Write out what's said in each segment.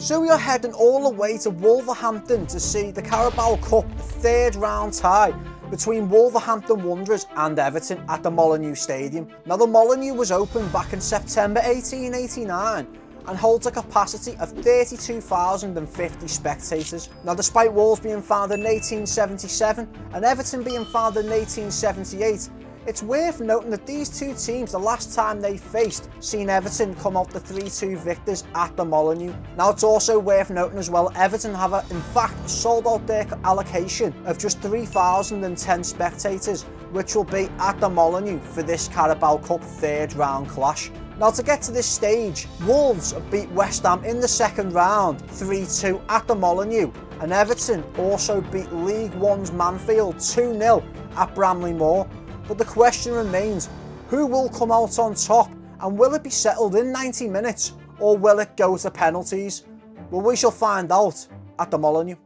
So we are heading all the way to Wolverhampton to see the Carabao Cup Third Round tie between Wolverhampton Wanderers and Everton at the Molineux Stadium. Now the Molineux was opened back in September 1889 and holds a capacity of 32,050 spectators. Now despite Wolves being founded in 1877 and Everton being founded in 1878, it's worth noting that these two teams, the last time they faced, seen Everton come out the 3-2 victors at the Molineux. Now it's also worth noting as well, Everton have in fact sold out their allocation of just 3,010 spectators, which will be at the Molineux for this Carabao Cup Third Round clash. Now to get to this stage, Wolves beat West Ham in the second round 3-2 at the Molineux, and Everton also beat League One's Manfield 2-0 at Bramley Moor. But the question remains, who will come out on top, and will it be settled in 90 minutes or will it go to penalties? Well, we shall find out at the Molineux.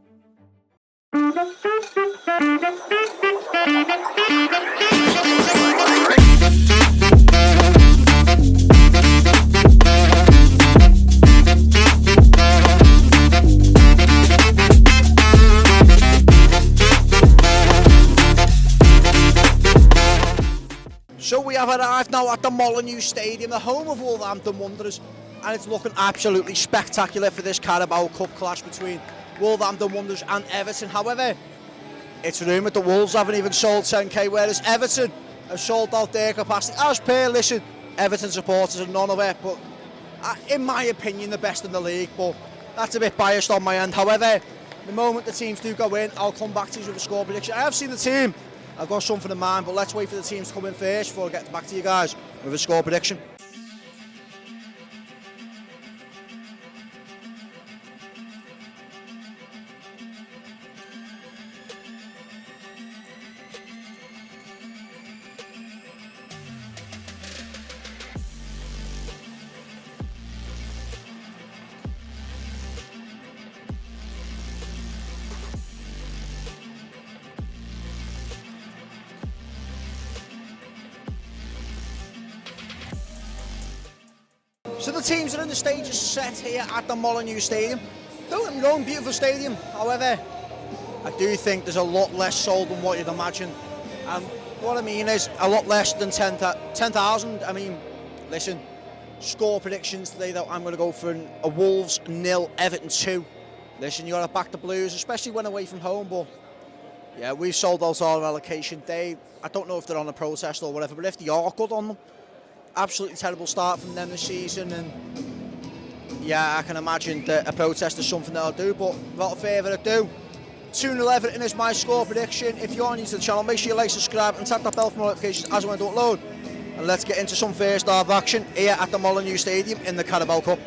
So we have arrived now at the Molineux Stadium, the home of Wolverhampton Wanderers, and it's looking absolutely spectacular for this Carabao Cup clash between Wolverhampton Wanderers and Everton. However, it's rumoured that Wolves haven't even sold 10k, whereas Everton have sold out their capacity. As per, listen, Everton supporters are none of it, but in my opinion, the best in the league, but that's a bit biased on my end. However, the moment the teams do go in, I'll come back to you with a score prediction. I have seen the team. I've got something in mind, but let's wait for the teams to come in first before I get back to you guys with a score prediction. So the teams are in the stages set here at the Molineux Stadium. Don't get me wrong, beautiful stadium. However, I do think there's a lot less sold than what you'd imagine. What I mean is a lot less than 10,000. I mean, listen, score predictions today though, I'm going to go for a Wolves 0, Everton 2. Listen, you got to back the Blues, especially when away from home, but yeah, we've sold out our allocation. I don't know if they're on a protest or whatever, but if they are, good on them. Absolutely terrible start from them this season, and yeah, I can imagine that a protest is something they'll do, but without further ado, 2-0 Everton is my score prediction. If you're new to the channel, make sure you like, subscribe and tap that bell for notifications as when I upload. And let's get into some first half action here at the Molineux Stadium in the Carabao Cup.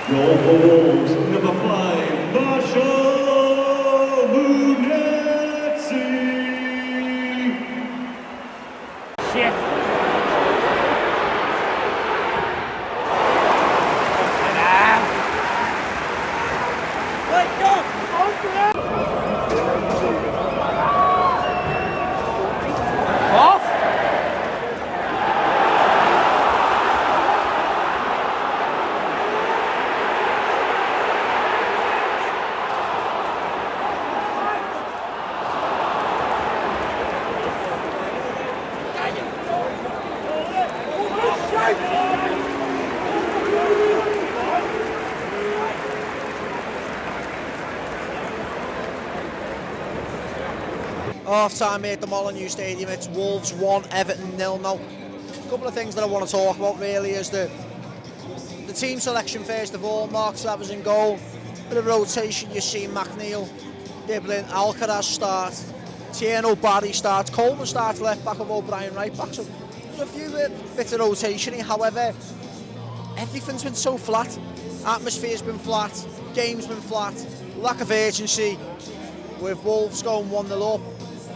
Goal for Wolves, number 5, Molineux. Shit. Wait, go! Half time here at the Molineux Stadium. It's Wolves 1, Everton 0 now. A couple of things that I want to talk about really is the team selection first of all. Mark Travers in goal. Bit of rotation. You see McNeil, Diblin, Alcaraz start. Tierno Barry starts. Coleman starts left back with O'Brien right back. So a few bits of rotation here. However, everything's been so flat. Atmosphere's been flat. Game's been flat. Lack of urgency. With Wolves going 1-0 up.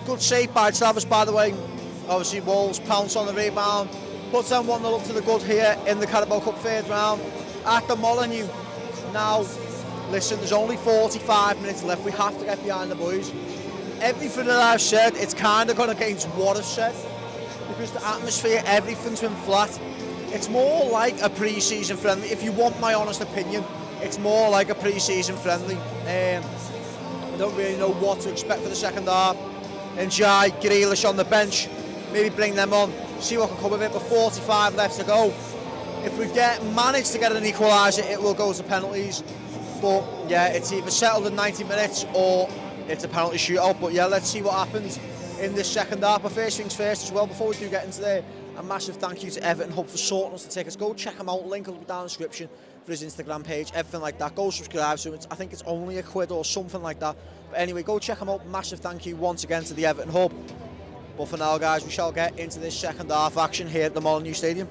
Good save by Travers, by the way. Obviously, Wolves pounce on the rebound, puts them 1-0 up to the good here in the Carabao Cup Third Round at the Molineux. Now, listen, there's only 45 minutes left. We have to get behind the boys. Everything that I've said, it's kind of gone against what I've said because the atmosphere, everything's been flat. It's more like a pre-season friendly. If you want my honest opinion, it's more like a pre-season friendly. I don't really know what to expect for the second half. Njai, Grealish on the bench, maybe bring them on, see what can come of it, but 45 left to go. If we manage to get an equaliser, it will go to penalties. But yeah, it's either settled in 90 minutes or it's a penalty shootout. But yeah, let's see what happens in this second half. But first things first as well, before we do get into there, a massive thank you to Everton Hub for sorting us the tickets. Go check him out, link will be down in the description for his Instagram page, everything like that. Go subscribe to him, I think it's only £1 or something like that. But anyway, go check him out. Massive thank you once again to the Everton Hub. But for now, guys, we shall get into this second half action here at the Molineux Stadium.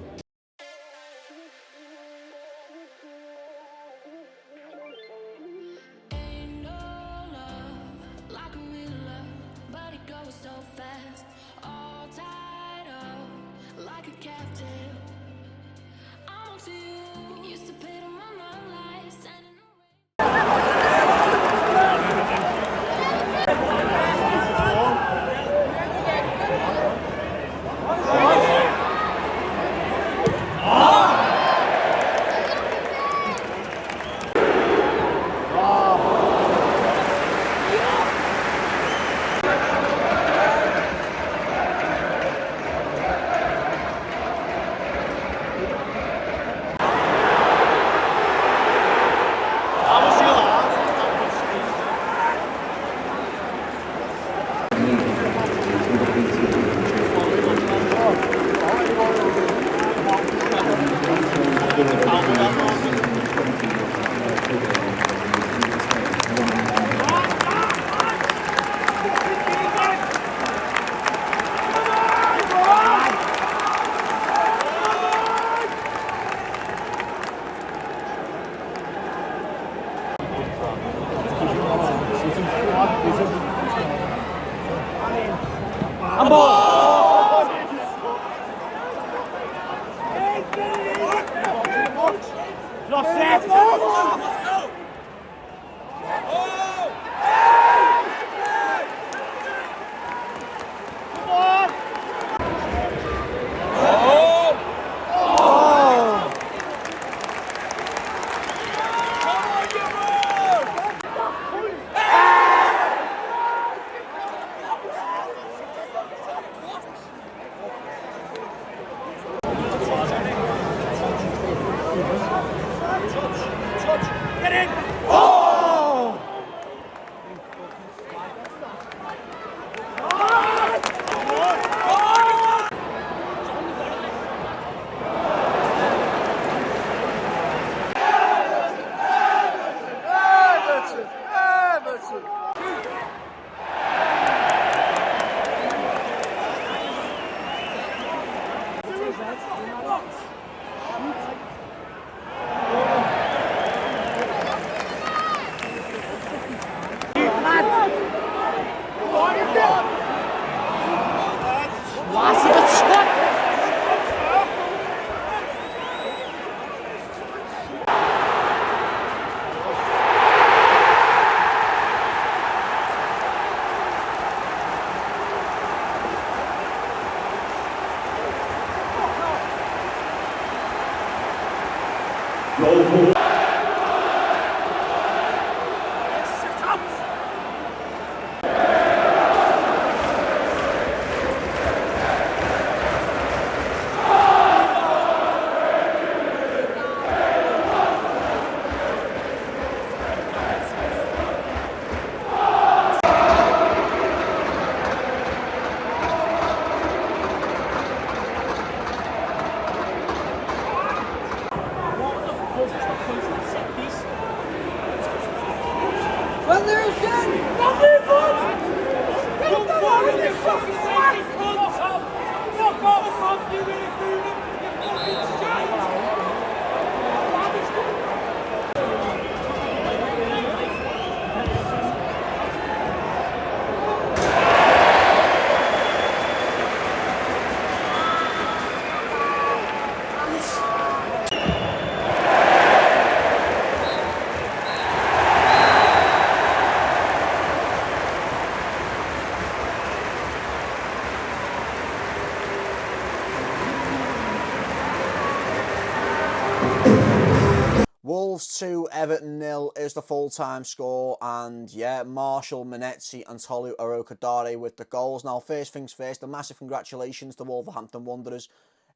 Wolves 2, Everton 0 is the full-time score, and yeah, Marshall, Manetzi and Tolu Arokadare with the goals. Now, first things first, a massive congratulations to Wolverhampton Wanderers.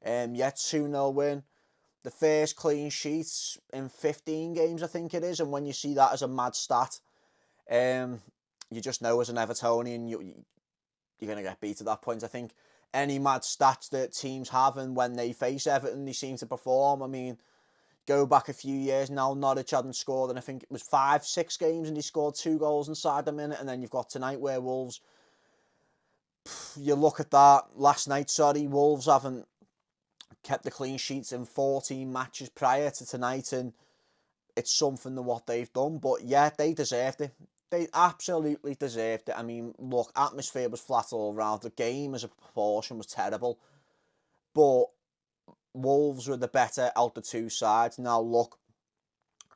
2-0 win. The first clean sheets in 15 games, I think it is, and when you see that as a mad stat, you just know as an Evertonian, you're going to get beat at that point. I think any mad stats that teams have, and when they face Everton, they seem to perform. I mean, go back a few years now, Norwich hadn't scored, and I think it was 5-6 games, and he scored 2 goals inside a minute, and then you've got tonight where Wolves, you look at that, last night, Wolves haven't kept the clean sheets in 14 matches prior to tonight, and it's something that what they've done, but yeah, they deserved it. They absolutely deserved it. I mean, look, atmosphere was flat all around. The game as a proportion was terrible, but Wolves were the better out the two sides. Now, look,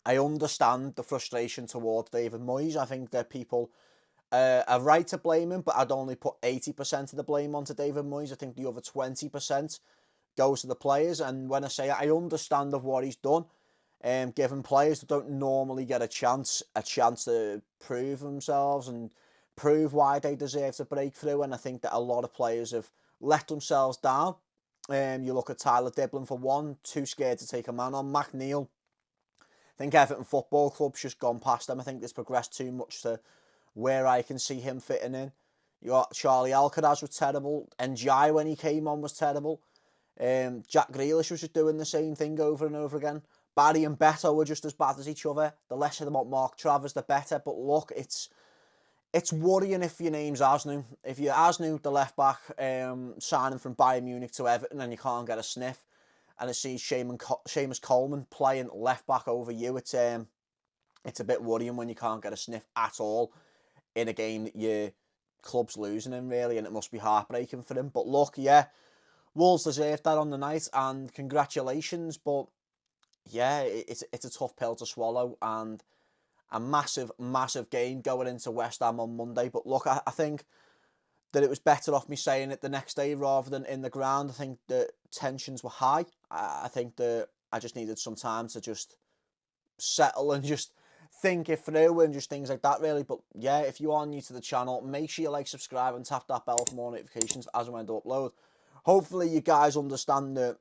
I understand the frustration towards David Moyes. I think that people are right to blame him, but I'd only put 80% of the blame onto David Moyes. I think the other 20% goes to the players. And when I say I understand of what he's done, giving players that don't normally get a chance to prove themselves and prove why they deserve to break through. And I think that a lot of players have let themselves down. You look at Tyler Diblin for one, too scared to take a man on. McNeil, I think Everton Football Club's just gone past him. I think it's progressed too much to where I can see him fitting in. You got Charlie Alcaraz was terrible. NGI when he came on was terrible. Jack Grealish was just doing the same thing over and over again. Barry and Beto were just as bad as each other. The less said about Mark Travers, the better. But look, it's worrying if your name's Asnu. If you're Asnu, the left back, signing from Bayern Munich to Everton, and you can't get a sniff, and it sees Seamus Coleman playing left back over you, it's a bit worrying when you can't get a sniff at all in a game that your club's losing in, really, and it must be heartbreaking for him. But look, yeah, Wolves deserved that on the night, and congratulations. But yeah, it's a tough pill to swallow, and a massive, massive game going into West Ham on Monday. But look, I think that it was better off me saying it the next day rather than in the ground. I think the tensions were high. I think that I just needed some time to just settle and just think it through and just things like that, really. But yeah, if you are new to the channel, make sure you like, subscribe and tap that bell for more notifications as and when I upload. Hopefully you guys understand that,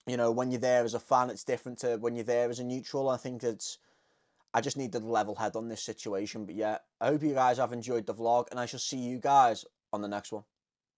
you know, when you're there as a fan, it's different to when you're there as a neutral. I think I just needed a level head on this situation. But yeah, I hope you guys have enjoyed the vlog, and I shall see you guys on the next one.